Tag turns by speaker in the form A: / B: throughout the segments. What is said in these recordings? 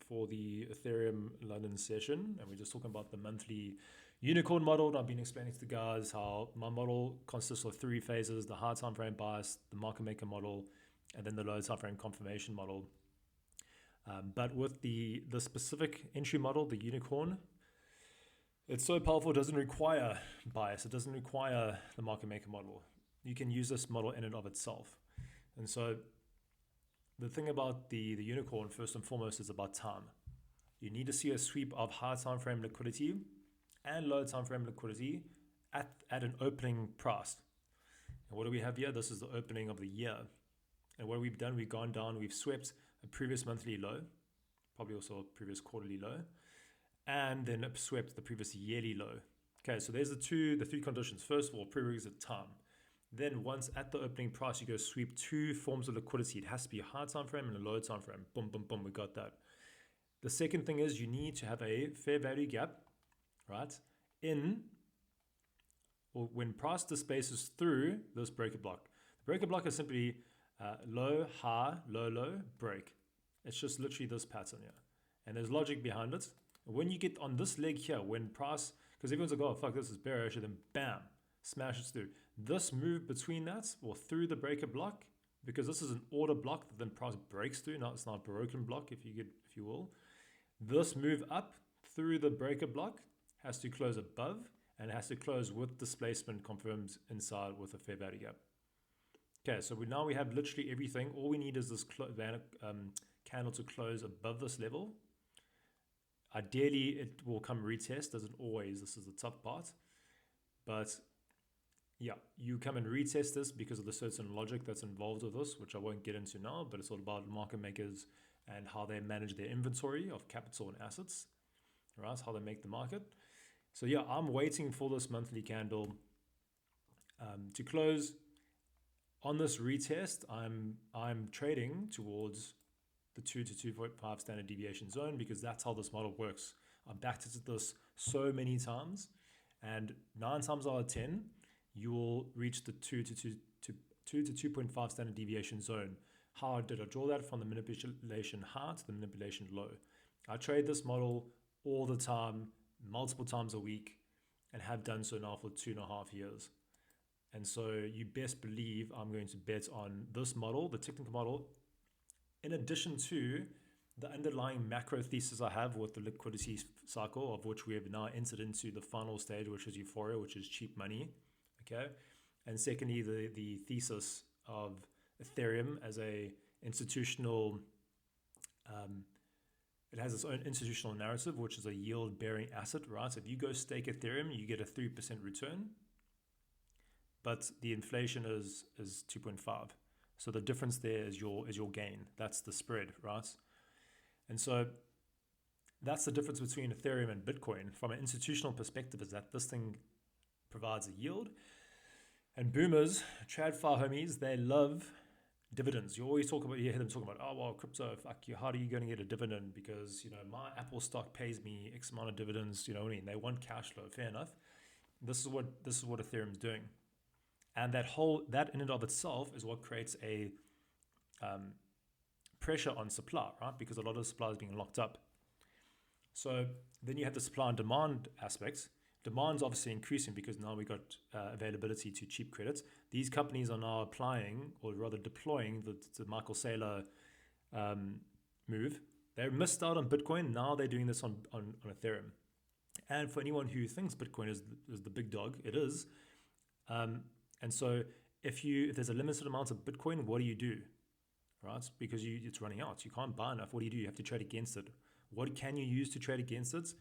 A: for the Ethereum London session, and we're just talking about the monthly unicorn model. And I've been explaining to the guys how my model consists of 3 phases: the high time frame bias, the market maker model, and then the low time frame confirmation model. But with the specific entry model, the unicorn, it's so powerful, it doesn't require bias. It doesn't require the market maker model. You can use this model in and of itself. And so the thing about the unicorn, first and foremost, is about time. You need to see a sweep of high time frame liquidity and low time frame liquidity at an opening price. And what do we have here? This is the opening of the year. And what we've done, we've gone down, we've swept a previous monthly low, probably also a previous quarterly low, and then swept the previous yearly low. Okay, so there's the 3 conditions. First of all, prerequisite time. Then once at the opening price, you go sweep 2 forms of liquidity. It has to be a high time frame and a low time frame. Boom, boom, boom, we got that. The second thing is you need to have a fair value gap, right, when price displaces through this breaker block. The breaker block is simply low, high, low, low, break. It's just literally this pattern here. And there's logic behind it. When you get on this leg here, when price, because everyone's like, oh, fuck, this is bearish, and then bam, smashes through. This move between that, or through the breaker block, because this is an order block that then price breaks through. Now it's not a broken block, if you will. This move up through the breaker block has to close above, and it has to close with displacement confirmed inside with a fair value gap. Okay, so now we have literally everything. All we need is this candle to close above this level. Ideally, it will come retest, doesn't always. This is the tough part. But yeah, you come and retest this because of the certain logic that's involved with this, which I won't get into now, but it's all about market makers and how they manage their inventory of capital and assets, right? How they make the market. So yeah, I'm waiting for this monthly candle to close. On this retest, I'm trading towards the 2 to 2.5 standard deviation zone because that's how this model works. I've backed this so many times, and 9 times out of 10, you will reach the 2 to 2.5 standard deviation zone. How did I draw that? From the manipulation high to the manipulation low. I trade this model all the time, multiple times a week, and have done so now for 2.5 years. And so you best believe I'm going to bet on this model, the technical model, in addition to the underlying macro thesis I have with the liquidity cycle, of which we have now entered into the final stage, which is euphoria, which is cheap money. Okay. And secondly, the thesis of Ethereum as a institutional, it has its own institutional narrative, which is a yield bearing asset, right? So if you go stake Ethereum, you get a 3% return, but the inflation is 2.5. So the difference there is your gain. That's the spread, right? And so that's the difference between Ethereum and Bitcoin from an institutional perspective, is that this thing provides a yield. And boomers, TradFi homies, they love dividends. You hear them talking about, oh, well, crypto, fuck you, how are you going to get a dividend? Because, my Apple stock pays me X amount of dividends, what I mean? They want cash flow, fair enough. This is what Ethereum's doing. And that in and of itself is what creates a pressure on supply, right? Because a lot of supply is being locked up. So then you have the supply and demand aspects. Demand's obviously increasing because now we got availability to cheap credits. These companies are now applying, or rather deploying, the Michael Saylor move. They missed out on Bitcoin. Now they're doing this on Ethereum. And for anyone who thinks Bitcoin is the big dog, it is. And so if there's a limited amount of Bitcoin, what do? Right? Because it's running out. You can't buy enough. What do? You have to trade against it. What can you use to trade against it?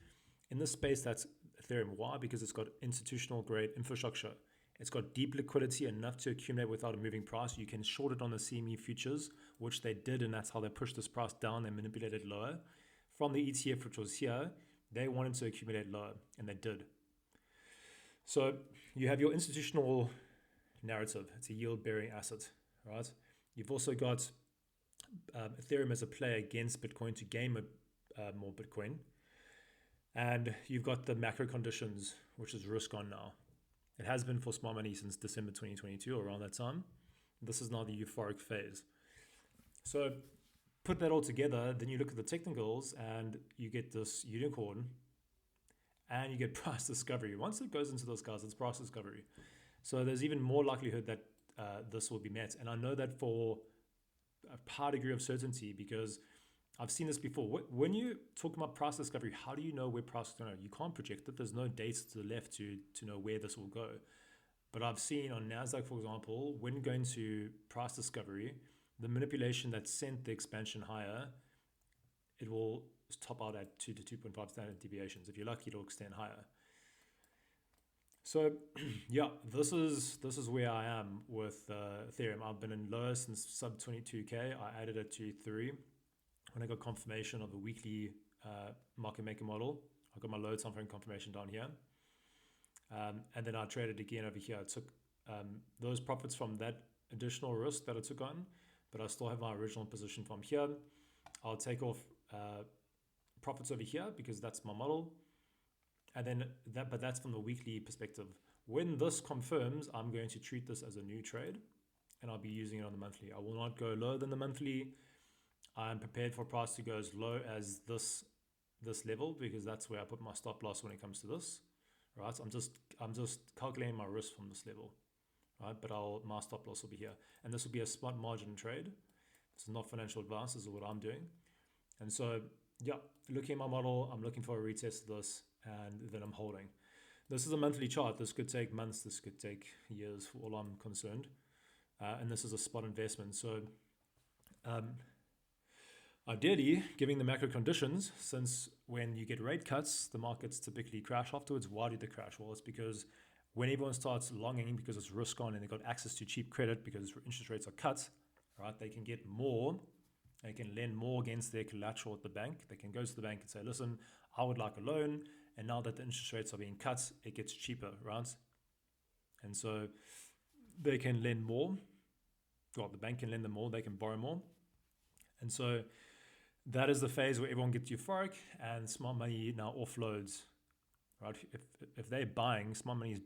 A: In this space, that's Ethereum. Why? Because it's got institutional grade infrastructure. It's got deep liquidity, enough to accumulate without a moving price. You can short it on the CME futures, which they did, and that's how they pushed this price down. They manipulated lower. From the ETF, which was here, they wanted to accumulate lower, and they did. So you have your institutional narrative. It's a yield-bearing asset, right? You've also got Ethereum as a player against Bitcoin to gain more Bitcoin. And you've got the macro conditions, which is risk on now. It has been for smart money since December 2022, or around that time. This is now the euphoric phase. So put that all together, then you look at the technicals and you get this unicorn and you get price discovery. Once it goes into those guys, it's price discovery. So there's even more likelihood that this will be met. And I know that for a high degree of certainty because I've seen this before. When you talk about price discovery, how do you know where price is going to go? You can't project it. There's no dates to the left to know where this will go. But I've seen on NASDAQ, for example, when going to price discovery, the manipulation that sent the expansion higher, it will top out at 2 to 2.5 standard deviations. If you're lucky, it'll extend higher. So yeah, this is where I am with Ethereum. I've been in lower since sub 22K. I added it to 3 when I got confirmation of the weekly market maker model. I got my low time frame confirmation down here. And then I traded again over here. I took those profits from that additional risk that I took on, but I still have my original position from here. I'll take off profits over here because that's my model. And then but that's from the weekly perspective. When this confirms, I'm going to treat this as a new trade and I'll be using it on the monthly. I will not go lower than the monthly. I'm prepared for price to go as low as this level because that's where I put my stop loss when it comes to this. Right? I'm just calculating my risk from this level. Right? But my stop loss will be here. And this will be a spot margin trade. This is not financial advice, this is what I'm doing. And so yeah, looking at my model, I'm looking for a retest of this and then I'm holding. This is a monthly chart. This could take months. This could take years for all I'm concerned. And this is a spot investment. So ideally, given the macro conditions, since when you get rate cuts, the markets typically crash afterwards. Why do they crash? Well, it's because when everyone starts longing because it's risk on and they've got access to cheap credit because interest rates are cut, right? They can get more. They can lend more against their collateral at the bank. They can go to the bank and say, listen, I would like a loan. And now that the interest rates are being cut, it gets cheaper, right? And so they can lend more. Well, the bank can lend them more. They can borrow more. And so that is the phase where everyone gets euphoric and smart money now offloads, right? If they're buying, smart money is,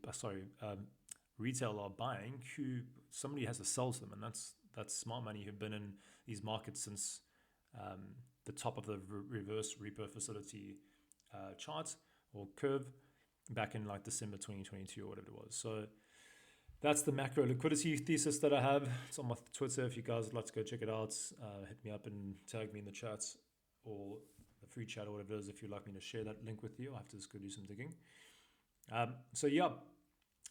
A: retail are buying, somebody has to sell to them. And that's smart money who've been in these markets since the top of the reverse repo facility chart or curve back in like December 2022 or whatever it was. So that's the macro liquidity thesis that I have. It's on my Twitter. If you guys would like to go check it out, hit me up and tag me in the chats or the free chat or whatever it is if you'd like me to share that link with you. I have to just go do some digging. So yeah,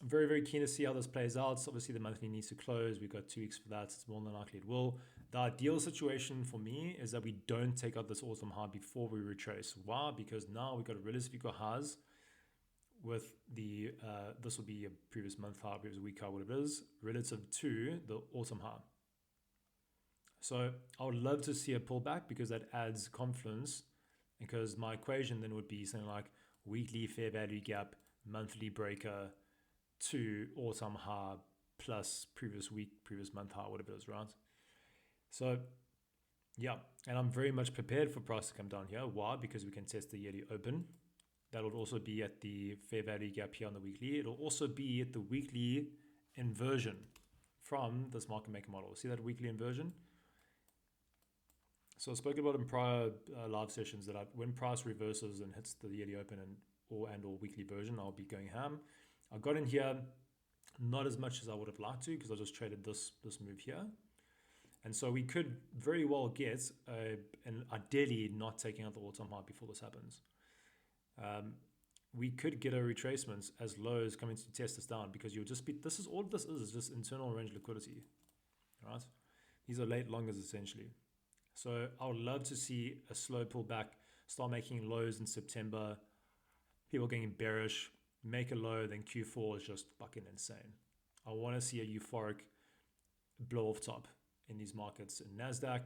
A: very, very keen to see how this plays out. So obviously the monthly needs to close. We've got 2 weeks for that. It's more than likely it will. The ideal situation for me is that we don't take out this awesome high before we retrace. Why? Because now we've got a relatively good highs with the, this will be a previous month high, previous week high, whatever it is, relative to the autumn high. So I would love to see a pullback because that adds confidence, because my equation then would be something like weekly fair value gap, monthly breaker to autumn high plus previous week, previous month high, whatever it is, right? So yeah, and I'm very much prepared for price to come down here. Why? Because we can test the yearly open. That will also be at the fair value gap here on the weekly. It'll also be at the weekly inversion from this market maker model. See that weekly inversion? So I spoke about in prior live sessions that when price reverses and hits the yearly open and or weekly version, I'll be going ham. I got in here not as much as I would have liked to because I just traded this move here. And so we could very well get, and ideally not taking out the all-time high before this happens. We could get a retracement as low as coming to test us down because you'll just be, this is all this is just internal range liquidity, right? These are late longers essentially. So I would love to see a slow pullback, start making lows in September, people getting bearish, make a low, then Q4 is just fucking insane. I want to see a euphoric blow off top in these markets, in NASDAQ,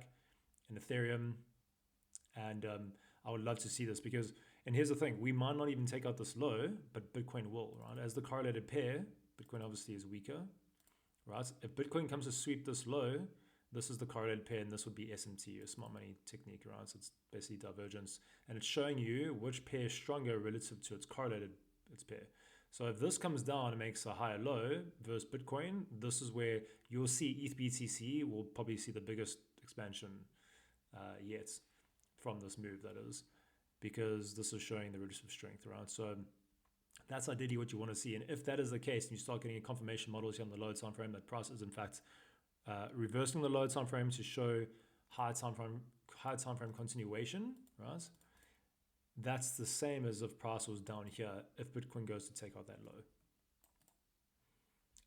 A: in Ethereum, and I would love to see this because, and here's the thing, we might not even take out this low, but Bitcoin will, right? As the correlated pair, Bitcoin obviously is weaker, right? If Bitcoin comes to sweep this low, this is the correlated pair, and this would be SMT, a smart money technique, right? So it's basically divergence, and it's showing you which pair is stronger relative to its correlated pair. So if this comes down and makes a higher low versus Bitcoin, this is where you'll see ETH BTC will probably see the biggest expansion yet from this move, that is, because this is showing the reducive strength, right? So that's ideally what you want to see. And if that is the case, and you start getting confirmation models here on the lower time frame that price is in fact reversing the lower time frame to show high time frame continuation, right? That's the same as if price was down here if Bitcoin goes to take out that low.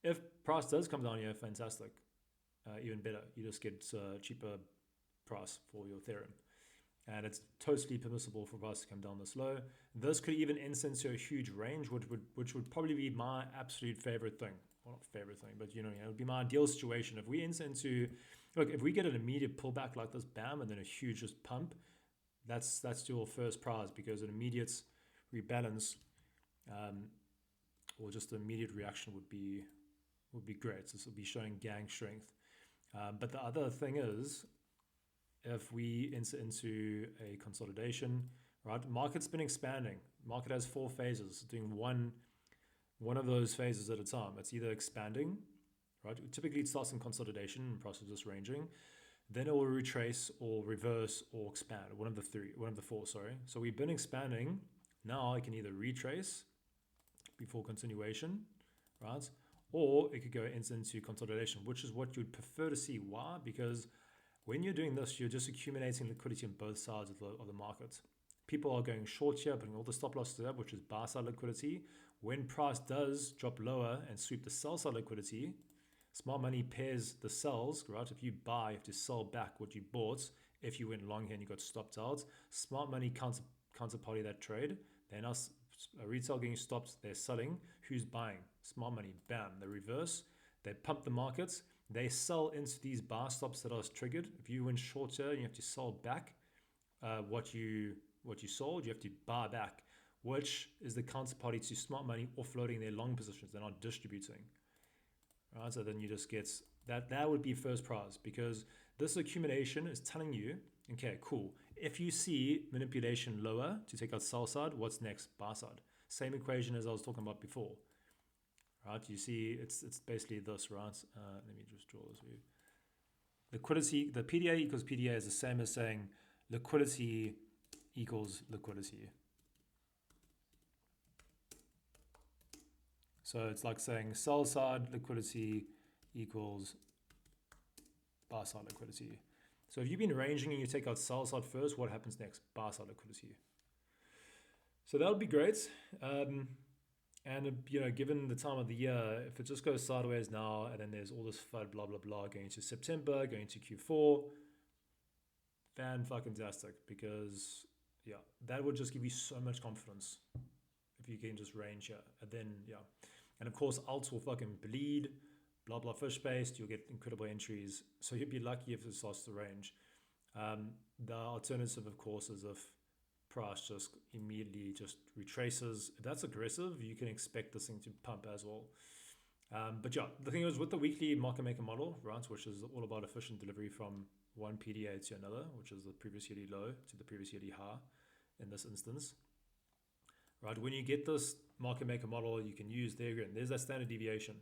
A: If price does come down here, fantastic. Even better. You just get a cheaper price for your Ethereum. And it's totally permissible for price to come down this low. This could even instance to a huge range, which would probably be my absolute favorite thing. Well, not favorite thing, but it would be my ideal situation. If we instant to, look, if we get an immediate pullback like this, bam, and then a huge just pump, that's your first prize, because an immediate rebalance or just an immediate reaction would be great. This would be showing gang strength. But the other thing is, if we enter into a consolidation, right? Market's been expanding. Market has 4 phases, doing one of those phases at a time. It's either expanding, right? Typically it starts in consolidation and process just ranging. Then it will retrace or reverse or expand. One of the four, sorry. So we've been expanding. Now I can either retrace before continuation, right? Or it could go into consolidation, which is what you'd prefer to see. Why? Because when you're doing this, you're just accumulating liquidity on both sides of the market. People are going short here, putting all the stop losses up, which is buy side liquidity. When price does drop lower and sweep the sell side liquidity, smart money pairs the sells, right? If you buy, you have to sell back what you bought. If you went long here and you got stopped out, smart money counterparty that trade. They're now retail getting stopped, they're selling. Who's buying? Smart money, bam, they reverse. They pump the markets. They sell into these bar stops that are triggered. If you went short here, you have to sell back what you sold. You have to buy back, which is the counterparty to smart money offloading their long positions. They're not distributing. Right? So then you just get that would be first prize, because this accumulation is telling you, okay, cool. If you see manipulation lower to take out sell side, what's next? Buy side. Same equation as I was talking about before. Right, you see, it's basically this, right? Let me just draw this for you. Liquidity, the PDA equals PDA is the same as saying liquidity equals liquidity. So it's like saying sell side liquidity equals buy side liquidity. So if you've been ranging and you take out sell side first, what happens next? Buy side liquidity. So that would be great. And given the time of the year, if it just goes sideways now, and then there's all this FUD, blah, blah, blah, going to September, going to Q4, fan-fucking-tastic, because, yeah, that would just give you so much confidence if you can just range here. And then, yeah. And, of course, alts will fucking bleed, blah, blah, fish-based. You'll get incredible entries. So you'd be lucky if it starts to range. The alternative, of course, is if price just immediately just retraces. If that's aggressive, you can expect this thing to pump as well. But yeah, the thing is with the weekly market maker model, right, which is all about efficient delivery from one PDA to another, which is the previous yearly low to the previous yearly high in this instance, right? When you get this market maker model, you can use there again. There's that standard deviation,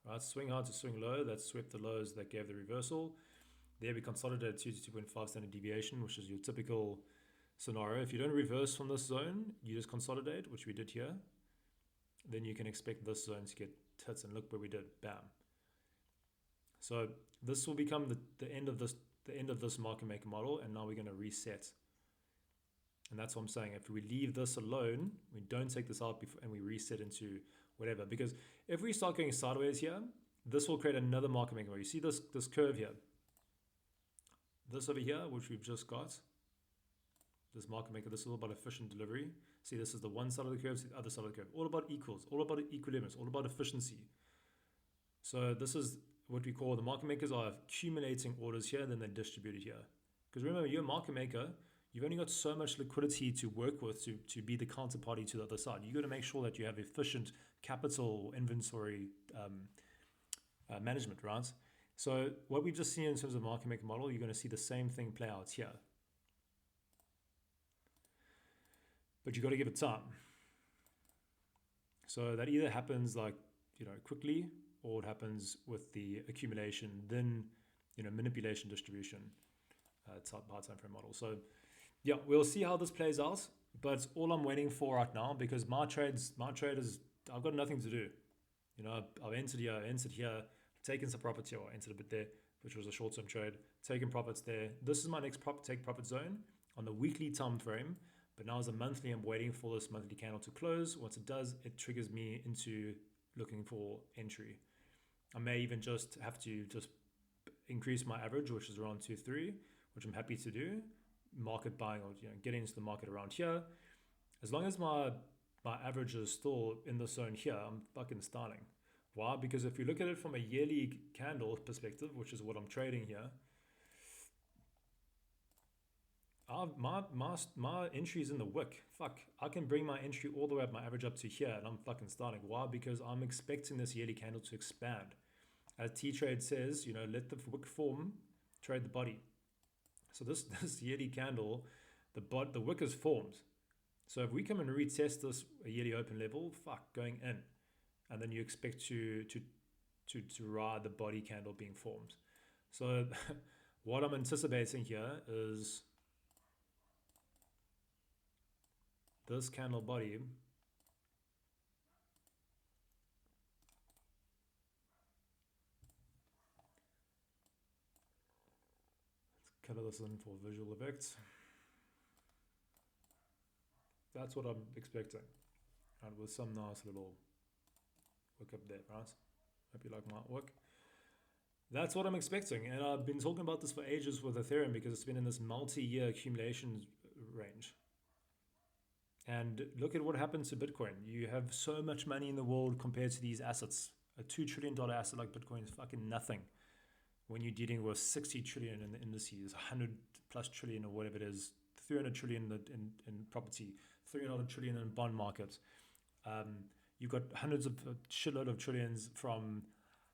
A: right? Swing high to swing low, that swept the lows that gave the reversal. There we consolidated 2 to 2.5 standard deviation, which is your typical scenario. If you don't reverse from this zone, you just consolidate, which we did here, then you can expect this zone to get hits, and look where we did, bam. So this will become the end of this market maker model, and now we're going to reset. And that's what I'm saying. If we leave this alone, we don't take this out before, and we reset into whatever, because if we start going sideways here, this will create another market maker model. You see this curve here, this over here, which we've just got. This market maker, this is all about efficient delivery. See, this is the one side of the curve, see the other side of the curve. All about equals, all about equilibrium, all about efficiency. So this is what we call the market makers are accumulating orders here, and then they're distributed here. Because remember, you're a market maker, you've only got so much liquidity to work with to be the counterparty to the other side. You got to make sure that you have efficient capital inventory management, right? So what we've just seen in terms of market maker model, you're going to see the same thing play out here. But you got to give it time. So that either happens quickly, or it happens with the accumulation, then manipulation distribution. high time frame model. So yeah, we'll see how this plays out. But all I'm waiting for right now, because my trade is, I've got nothing to do. You know, I've entered here, taken some profits here, I entered a bit there, which was a short-term trade, taken profits there. This is my next take profit zone on the weekly time frame. But now as a monthly, I'm waiting for this monthly candle to close. Once it does, it triggers me into looking for entry. I may even just have to just increase my average, which is around 2-3, which I'm happy to do. Market buying, or getting into the market around here. As long as my average is still in the zone here, I'm fucking starting. Why? Because if you look at it from a yearly candle perspective, which is what I'm trading here, my entry is in the wick. Fuck, I can bring my entry all the way up, my average up to here, and I'm fucking starting. Why? Because I'm expecting this yearly candle to expand. As T-Trade says, let the wick form, trade the body. So this yearly candle, the wick is formed. So if we come and retest this yearly open level, fuck, going in, and then you expect to ride the body candle being formed. So what I'm anticipating here is this candle body color this in for visual effects. That's what I'm expecting, and with some nice little wick up there, right? Hope you like my work. That's what I'm expecting, and I've been talking about this for ages with Ethereum because it's been in this multi-year accumulation range. And look at what happened to Bitcoin. You have so much money in the world compared to these assets. A $2 trillion asset like Bitcoin is fucking nothing when you're dealing with 60 trillion in the indices, 100 plus trillion or whatever it is, 300 trillion in property, 300 trillion in bond markets. You've got hundreds of shitload of trillions from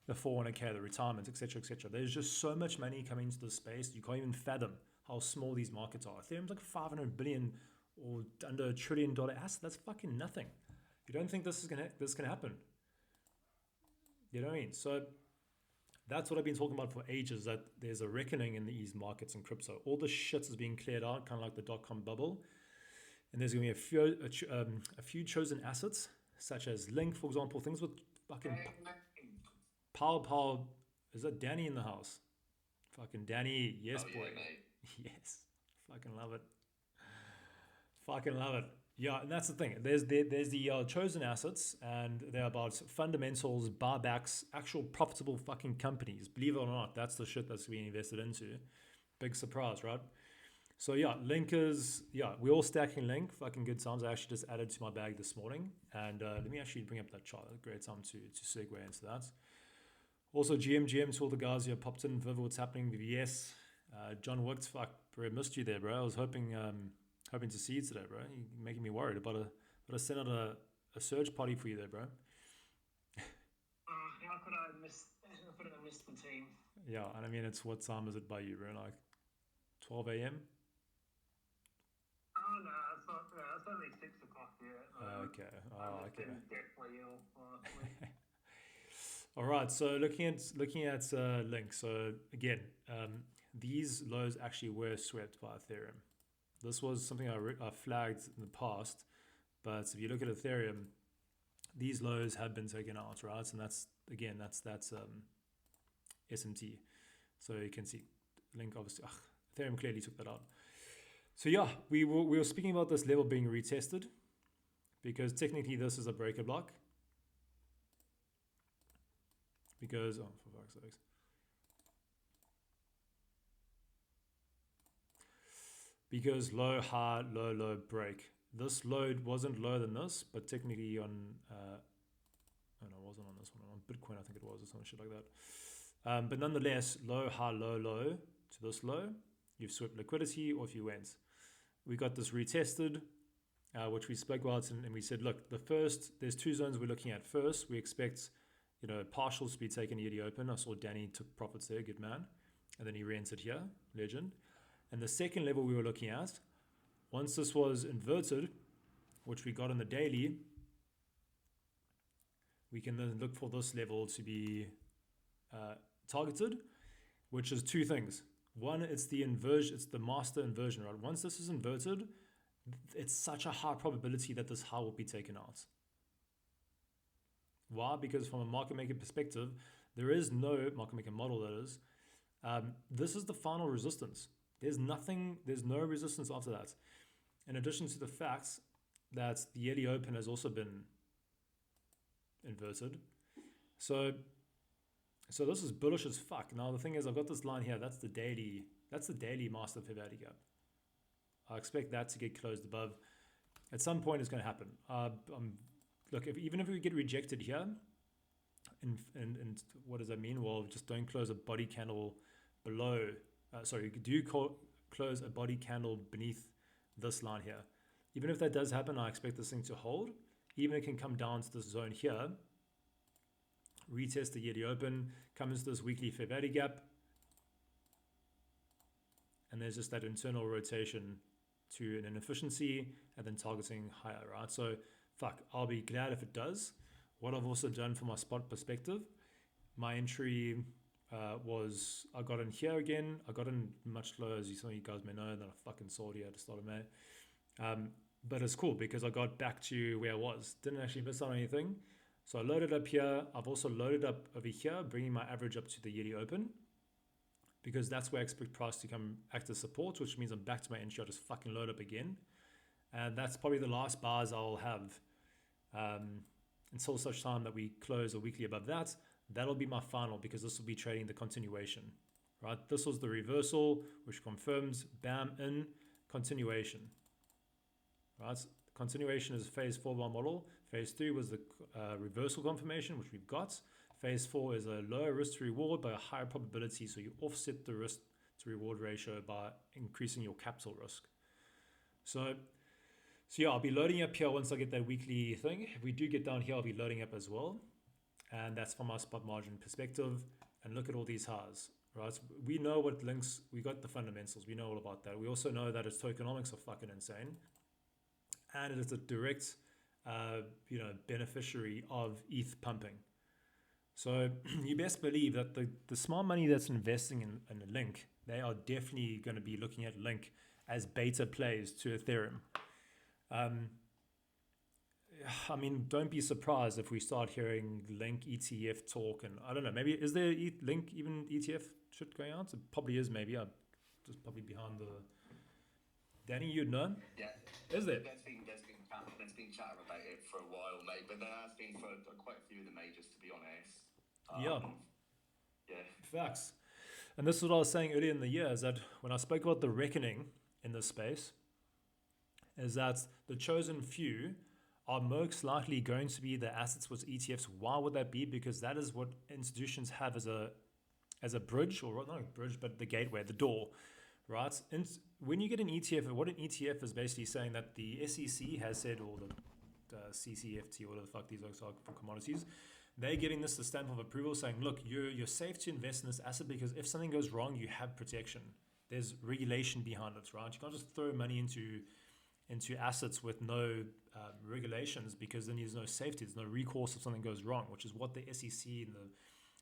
A: the 401k, the retirement, etc., etc. There's just so much money coming into the space. You can't even fathom how small these markets are. Ethereum's like 500 billion or under $1 trillion asset. That's fucking nothing. You don't think this can happen? You know what I mean? So that's what I've been talking about for ages, that there's a reckoning in these markets and crypto. All the shit is being cleared out, kind of like the dot-com bubble. And there's going to be a few chosen assets, such as Link, for example, things with fucking power. Is that Danny in the house? Fucking Danny, yes, boy. Yeah, yes, fucking love it. Fucking love it. Yeah, and that's the thing. There's the chosen assets, and they're about fundamentals, buybacks, actual profitable fucking companies. Believe it or not, that's the shit that's being invested into. Big surprise, right? So yeah, Link is, we're all stacking Link. Fucking good times. I actually just added to my bag this morning. And let me actually bring up that chart. A great time to segue into that. Also, GM to all the guys who have popped in. Viv, what's happening? VVS. John Wick, fuck, bro, missed you there, bro. I was hoping to see you today, bro. You're making me worried about I sent out a search party for you there, bro.
B: How could I miss the team?
A: Yeah, and I mean, what time is it by you, bro? Like 12 a.m.?
B: Oh, no, it's only 6 o'clock here.
A: Okay.
B: I've
A: Okay.
B: been deathly ill last week.
A: All right. So looking at Link. So again, these lows actually were swept by Ethereum. This was something I flagged in the past, but if you look at Ethereum, these lows have been taken out, right? And that's SMT. So you can see Link obviously. Ethereum clearly took that out. So yeah, we were speaking about this level being retested because technically this is a breaker block. Because, for fuck's sakes. Because low, high, low, low, break. This low wasn't lower than this, but technically on, it wasn't on this one. On Bitcoin, I think it was, or some shit like that. But nonetheless, low, high, low, low to this low, you've swept liquidity, or if you went. We got this retested, which we spoke about, and we said, look, there's two zones we're looking at. First, we expect, partials to be taken yearly open. I saw Danny took profits there, good man. And then he re-entered here, legend. And the second level we were looking at, once this was inverted, which we got in the daily, we can then look for this level to be targeted, which is two things. One, it's the inversion, it's the master inversion, right? Once this is inverted, it's such a high probability that this high will be taken out. Why? Because from a market maker perspective, there is no market maker model, that is. This is the final resistance. There's no resistance after that. In addition to the fact that the yearly open has also been inverted. So this is bullish as fuck. Now the thing is, I've got this line here. That's the daily master fair value gap. I expect that to get closed above. At some point, it's going to happen. Look, even if we get rejected here, and what does that mean? Well, just don't close a body candle below. Close a body candle beneath this line here. Even if that does happen, I expect this thing to hold. Even if it can come down to this zone here, retest the yearly open, come into this weekly fair value gap, and there's just that internal rotation to an inefficiency and then targeting higher, right? So fuck, I'll be glad if it does. What I've also done from my spot perspective, my entry was, I got in here again. I got in much lower, as some of you guys may know, that I fucking sold here at the start of May. But it's cool because I got back to where I was. Didn't actually miss out on anything. So I loaded up here. I've also loaded up over here, bringing my average up to the yearly open, because that's where I expect price to come act as support, which means I'm back to my entry. I'll just fucking load up again. And that's probably the last bars I'll have until such time that we close a weekly above that. That'll be my final, because this will be trading the continuation, right? This was the reversal, which confirms, bam, in continuation, right? Continuation is phase 4 of our model. Phase 3 was the reversal confirmation, which we've got. Phase 4 is a lower risk to reward by a higher probability, so you offset the risk to reward ratio by increasing your capital risk. So yeah, I'll be loading up here once I get that weekly thing. If we do get down here, I'll be loading up as well. And that's from our spot margin perspective. And look at all these highs, right? We know what links, we got the fundamentals. We know all about that. We also know that its tokenomics are fucking insane. And it is a direct, beneficiary of ETH pumping. So you best believe that the smart money that's investing in Link, they are definitely going to be looking at Link as beta plays to Ethereum. I mean, don't be surprised if we start hearing Link ETF talk, and I don't know, maybe is there Link even ETF shit going out? It probably is, maybe. I'm just probably behind the... Danny, you'd know?
C: Yeah.
A: Is there?
C: There's been chatter about it for a while, mate, but there has been for quite a few of the majors, to be honest. Yeah.
A: Facts. And this is what I was saying earlier in the year, is that when I spoke about the reckoning in this space, is that the chosen few are most likely going to be the assets with ETFs. Why would that be? Because that is what institutions have as a bridge, or not a bridge, but the gateway, the door, right? And when you get an ETF, what an ETF is basically saying that the SEC has said, or the CCFT, or whatever the fuck these are for commodities, they're getting this the stamp of approval, saying, look, you're safe to invest in this asset because if something goes wrong, you have protection. There's regulation behind it, right? You can't just throw money into assets with no regulations, because then there's no safety, there's no recourse if something goes wrong, which is what the SEC and the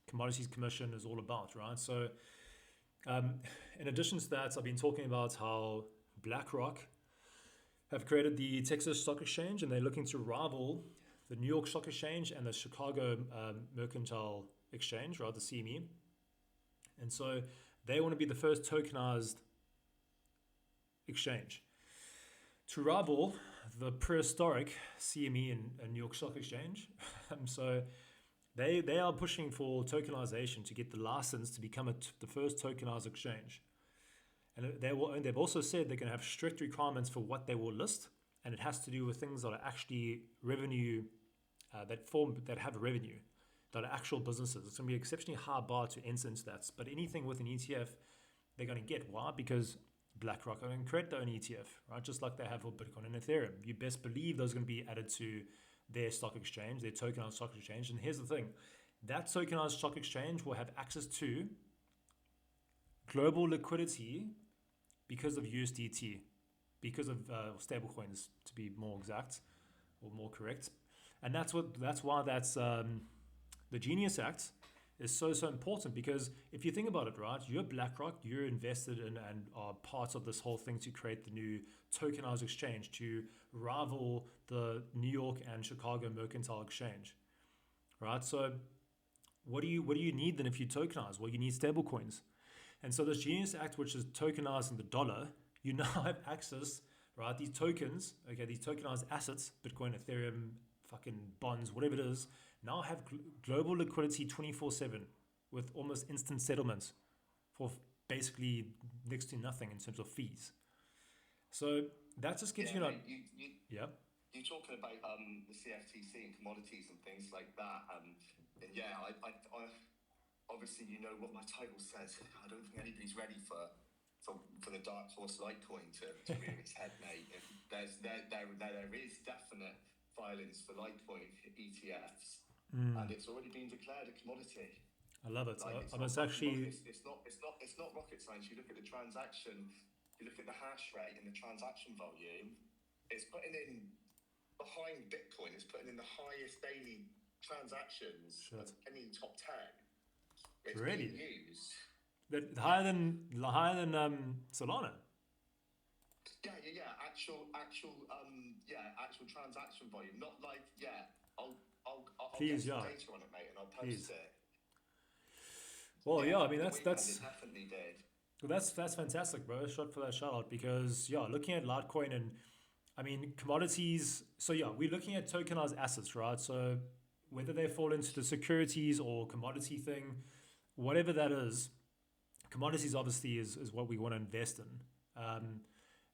A: Commodities Commission is all about, right? So in addition to that, I've been talking about how BlackRock have created the Texas Stock Exchange, and they're looking to rival the New York Stock Exchange and the Chicago Mercantile Exchange, right, the CME. And so they want to be the first tokenized exchange to rival the prehistoric CME and New York Stock Exchange. So they are pushing for tokenization to get the license to become the first tokenized exchange. And they've also said they're going to have strict requirements for what they will list, and it has to do with things that are actually revenue, that have revenue, that are actual businesses. It's going to be an exceptionally hard bar to enter into that. But anything with an ETF, they're going to get. Why? Because BlackRock are going to create their own ETF, right? Just like they have for Bitcoin and Ethereum. You best believe those are going to be added to their stock exchange, their tokenized stock exchange. And here's the thing, that tokenized stock exchange will have access to global liquidity because of USDT, because of stablecoins, to be more exact or more correct. And that's why the Genius Act is so important, because if you think about it, right, you're BlackRock, you're invested in and are part of this whole thing to create the new tokenized exchange to rival the New York and Chicago Mercantile Exchange, right? So what do you need then if you tokenize? Well, you need stable coins. And so this Genius Act, which is tokenizing the dollar, you now have access, right? These tokens, okay, these tokenized assets, Bitcoin, Ethereum, fucking bonds, whatever it is, now have global liquidity 24/7 with almost instant settlements for basically next to nothing in terms of fees. So that just gives
C: Yeah,
A: you
C: mate,
A: yeah.
C: you're talking about the CFTC and commodities and things like that, and yeah, I obviously you know what my title says. I don't think anybody's ready for the dark horse Litecoin to rear its head, mate. And there is definite filings for Litecoin ETFs, and it's already been declared a commodity.
A: I love it.
C: Like,
A: I must actually.
C: It's not rocket science. You look at the transaction, you look at the hash rate and the transaction volume. It's putting in behind Bitcoin. It's putting in the highest daily transactions of any top 10. It's
A: Really?
C: being used.
A: That higher than Solana.
C: Yeah. Actual transaction volume. Not like I'll
A: Please,
C: get some
A: yeah.
C: data on it, mate, and I'll post
A: Please.
C: it.
A: Well, yeah. I mean,
C: the
A: that's
C: weekend it definitely did.
A: well, that's fantastic, bro. Shot for that shout out, because looking at Litecoin and I mean commodities. So we're looking at tokenized assets, right? So whether they fall into the securities or commodity thing, whatever that is, commodities obviously is what we want to invest in.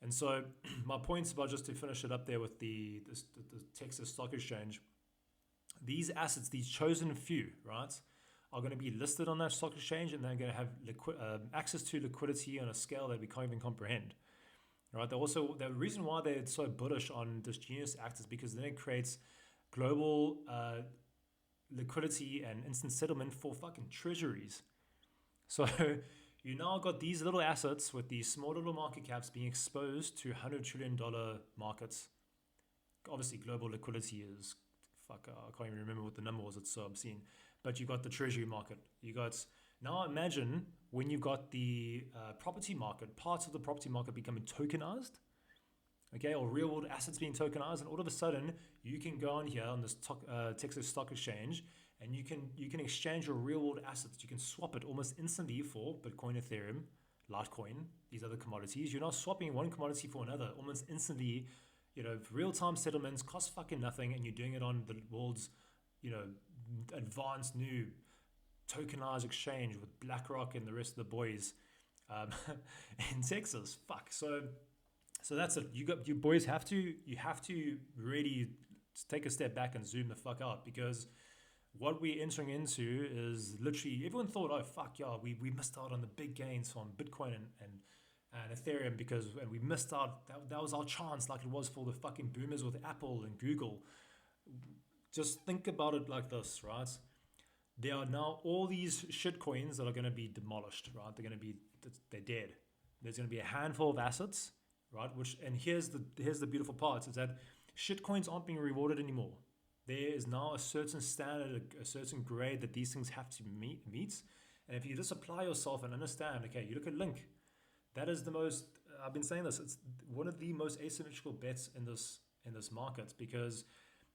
A: And so my point's about, just to finish it up there with the Texas Stock Exchange, these assets, these chosen few, right, are going to be listed on that stock exchange, and they're going to have access to liquidity on a scale that we can't even comprehend. Right? The reason why they're so bullish on this Genius Act is because then it creates global liquidity and instant settlement for fucking treasuries. So you now got these little assets with these small little market caps being exposed to $100 trillion markets. Obviously, global liquidity is I can't even remember what the number was. It's so obscene. But you got the treasury market. Now imagine when you've got the property market, parts of the property market becoming tokenized, okay, or real world assets being tokenized, and all of a sudden you can go on here on this Texas Stock Exchange, and you can exchange your real world assets. You can swap it almost instantly for Bitcoin, Ethereum, Litecoin, these other commodities. You're not swapping one commodity for another almost instantly. Real-time settlements cost fucking nothing, and you're doing it on the world's, advanced new tokenized exchange with BlackRock and the rest of the boys in Texas. Fuck. So that's it. You boys have to really take a step back and zoom the fuck out, because what we're entering into is literally, everyone thought, oh fuck yeah, we missed out on the big gains from Bitcoin and Ethereum, and we missed out. That was our chance, like it was for the fucking boomers with Apple and Google. Just think about it like this, right? There are now all these shit coins that are going to be demolished, right? They're dead. There's going to be a handful of assets, right? And here's the beautiful part, is that shit coins aren't being rewarded anymore. There is now a certain standard, a certain grade that these things have to meet. And if you just apply yourself and understand, okay, you look at Link. That is the most, I've been saying this, it's one of the most asymmetrical bets in this market, because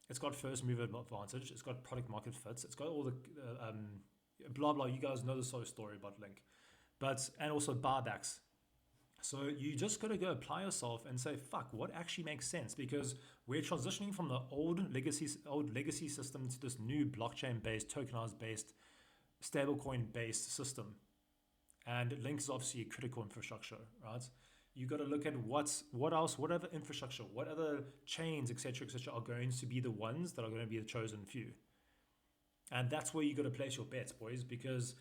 A: it's got first mover advantage, it's got product market fits, it's got all the blah blah. You guys know the whole story about Link, and also buybacks. So you just got to go apply yourself and say, fuck, what actually makes sense? Because we're transitioning from the old legacy system to this new blockchain based, tokenized based, stablecoin based system. And Link is obviously a critical infrastructure, right? You got to look at what other infrastructure, what other chains, etc., are going to be the ones that are going to be the chosen few. And that's where you got to place your bets, boys, because,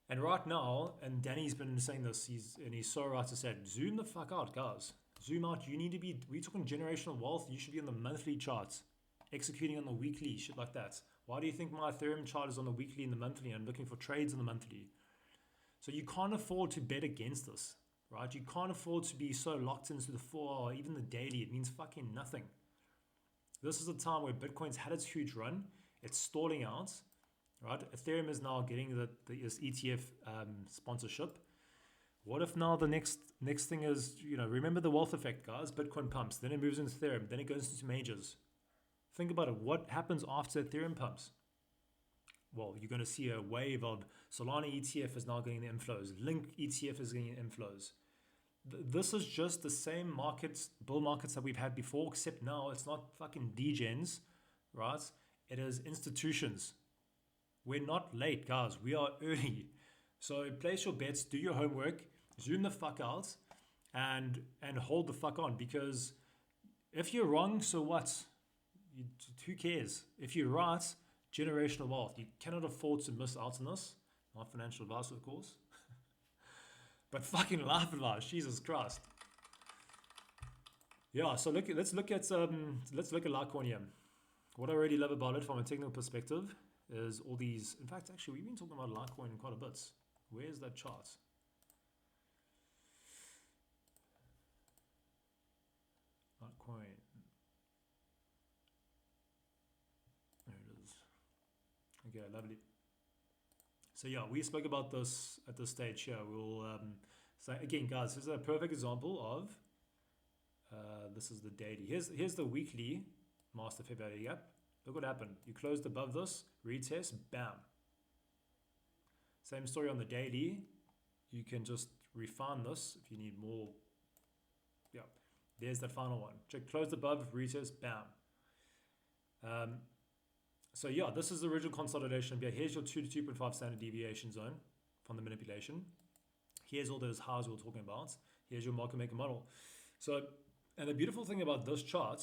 A: and right now, and Danny's been saying this, he's so right to say, zoom the fuck out, guys. Zoom out. You need to be, we're talking generational wealth. You should be on the monthly charts, executing on the weekly, shit like that. Why do you think my Ethereum chart is on the weekly and the monthly, and I'm looking for trades on the monthly? So you can't afford to bet against this, right? You can't afford to be so locked into the 4 hour, even the daily. It means fucking nothing. This is a time where Bitcoin's had its huge run. It's stalling out. right? Ethereum is now getting this ETF sponsorship. What if now the next thing is, remember the wealth effect, guys? Bitcoin pumps, then it moves into Ethereum, then it goes into majors. Think about it. What happens after Ethereum pumps? Well, you're going to see a wave of Solana ETF is now getting the inflows. Link ETF is getting the inflows. This is just the same markets, bull markets that we've had before, except now it's not fucking degens, right? It is institutions. We're not late, guys. We are early. So place your bets, do your homework, zoom the fuck out, and hold the fuck on. Because if you're wrong, so what? Who cares? If you're right, generational wealth. You cannot afford to miss out on this. Not financial advice, of course. But fucking life advice, Jesus Christ. Yeah, so let's look at Litecoin here. What I really love about it from a technical perspective is all these. In fact, actually, we've been talking about Litecoin quite a bit. Where's that chart? Litecoin. There it is. Okay, lovely. So yeah, we spoke about this at this stage here. We'll so again, guys, this is a perfect example of this is the daily. Here's the weekly master fair value gap. Look what happened. You closed above this, retest, bam. Same story on the daily. You can just refine this if you need more. Yeah, there's that final one. Check closed above, retest, bam. So yeah, this is the original consolidation. Yeah, here's your 2 to 2.5 standard deviation zone from the manipulation. Here's all those highs we were talking about. Here's your market maker model. So, and the beautiful thing about this chart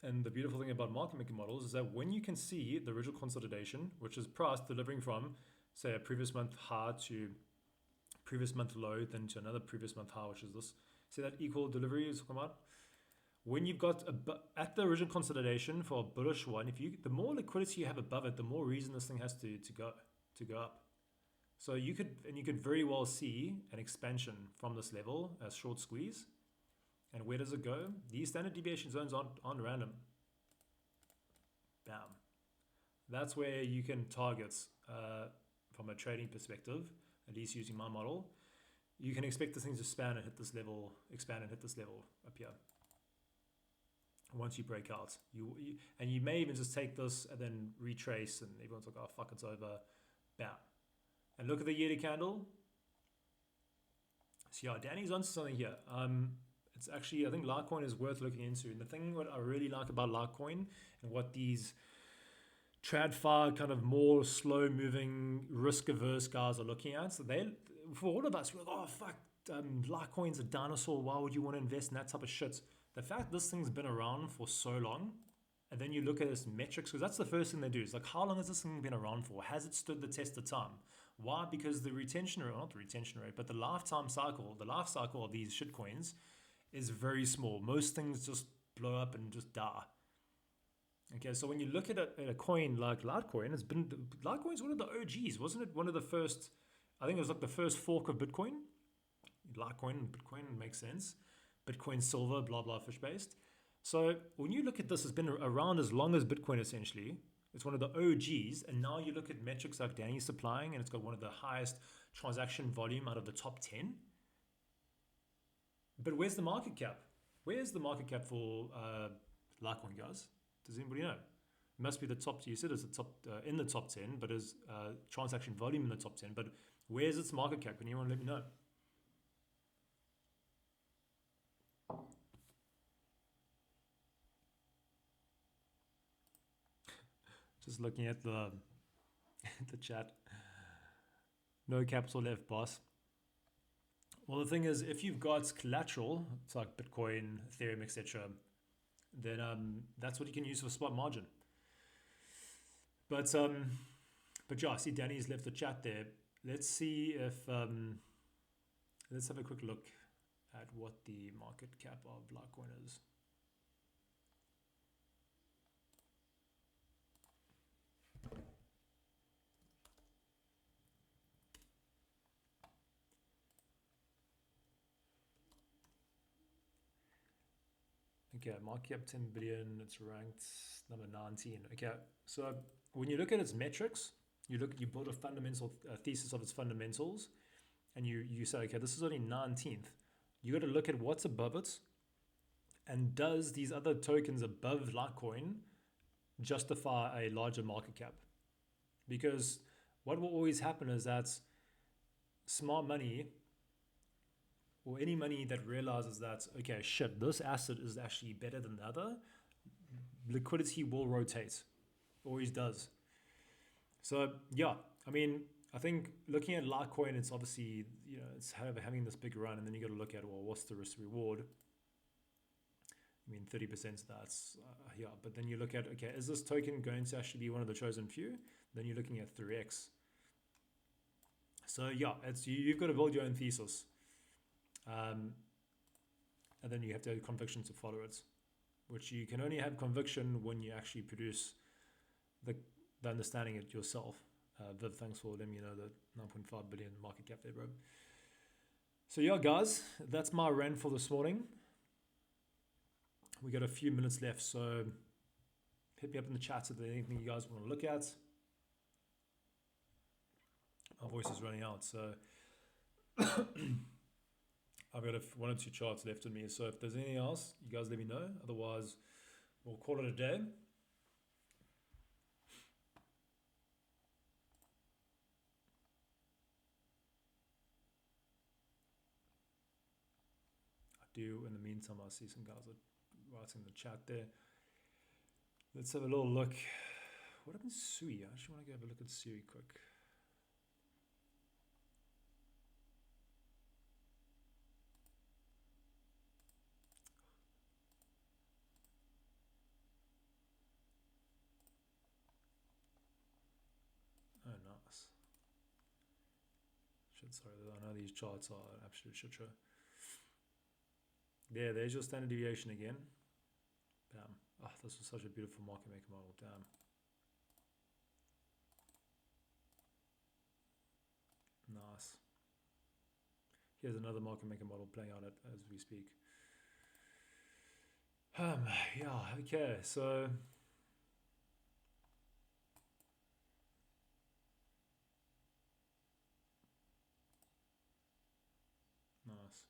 A: and the beautiful thing about market maker models is that when you can see the original consolidation, which is price delivering from, say, a previous month high to previous month low, then to another previous month high, which is this. See that equal delivery is talking about? When you've got at the original consolidation for a bullish one, the more liquidity you have above it, the more reason this thing has to go up. So you could very well see an expansion from this level as short squeeze. And where does it go? These standard deviation zones aren't random. Bam. That's where you can target from a trading perspective, at least using my model. You can expect this thing to expand and hit this level up here. Once you break out, and you may even just take this and then retrace, and everyone's like, "Oh fuck, it's over." Bam. And look at the yearly candle. So yeah, Danny's onto something here. It's actually, I think Litecoin is worth looking into. And the thing what I really like about Litecoin and what these TradFi kind of more slow moving, risk averse guys are looking at, so for all of us, we're like, "Oh fuck, Litecoin's a dinosaur. Why would you want to invest in that type of shit?" The fact this thing's been around for so long, and then you look at its metrics, because that's the first thing they do. It's like, how long has this thing been around for? Has it stood the test of time? Why? Because the retention rate, not the retention rate, but the life cycle of these shitcoins is very small. Most things just blow up and just die. Okay, so when you look at a coin like Litecoin, Litecoin's one of the OGs, wasn't it? One of the first, I think it was like the first fork of Bitcoin. Litecoin and Bitcoin makes sense. Bitcoin, silver, blah, blah, fish-based. So when you look at this, it's been around as long as Bitcoin, essentially. It's one of the OGs. And now you look at metrics like Danny's supplying, and it's got one of the highest transaction volume out of the top 10. But where's the market cap? Where's the market cap for Litecoin, guys? Does anybody know? It must be the top, you said it's the top, in the top 10, but is transaction volume in the top 10. But where's its market cap? Can anyone let me know? Just looking at the chat. No capital left, boss. Well, the thing is, if you've got collateral, it's like Bitcoin, Ethereum, etc., then that's what you can use for spot margin. But yeah, I see Danny's left the chat there. Let's see if let's have a quick look at what the market cap of Litecoin is. Okay, market cap 10 billion, it's ranked number 19. Okay, so when you look at its metrics, You build a fundamental thesis of its fundamentals, and you say, okay, this is only 19th. You got to look at what's above it, and does these other tokens above Litecoin justify a larger market cap? Because what will always happen is that smart money, or any money that realizes that, okay, shit, this asset is actually better than the other, liquidity will rotate. Always does. So yeah, I mean, I think looking at Litecoin, it's obviously, it's having this big run, and then you got to look at, well, what's the risk reward? I mean, 30% that's yeah. But then you look at, okay, is this token going to actually be one of the chosen few? Then you're looking at 3x. So yeah, you've got to build your own thesis, and then you have to have conviction to follow it, which you can only have conviction when you actually produce the understanding it yourself. Viv, thanks for letting me know the 9.5 billion market cap there, bro. So yeah, guys, that's my rant for this morning. We got a few minutes left, so hit me up in the chat if there's anything you guys want to look at. My voice is running out, so I've got one or two charts left in me. So if there's anything else, you guys let me know. Otherwise, we'll call it a day. In the meantime, I see some guys are writing in the chat there. Let's have a little look. What happened to Sui? I actually want to go have a look at Sui quick. Oh, nice. Shit, sorry, I know these charts are an absolute shit show. There's your standard deviation again. Bam. Oh, this was such a beautiful market maker model. Damn. Nice. Here's another market maker model playing out as we speak. Yeah, okay, so nice.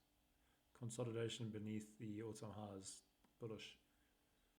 A: Consolidation beneath the all-time highs. Bullish.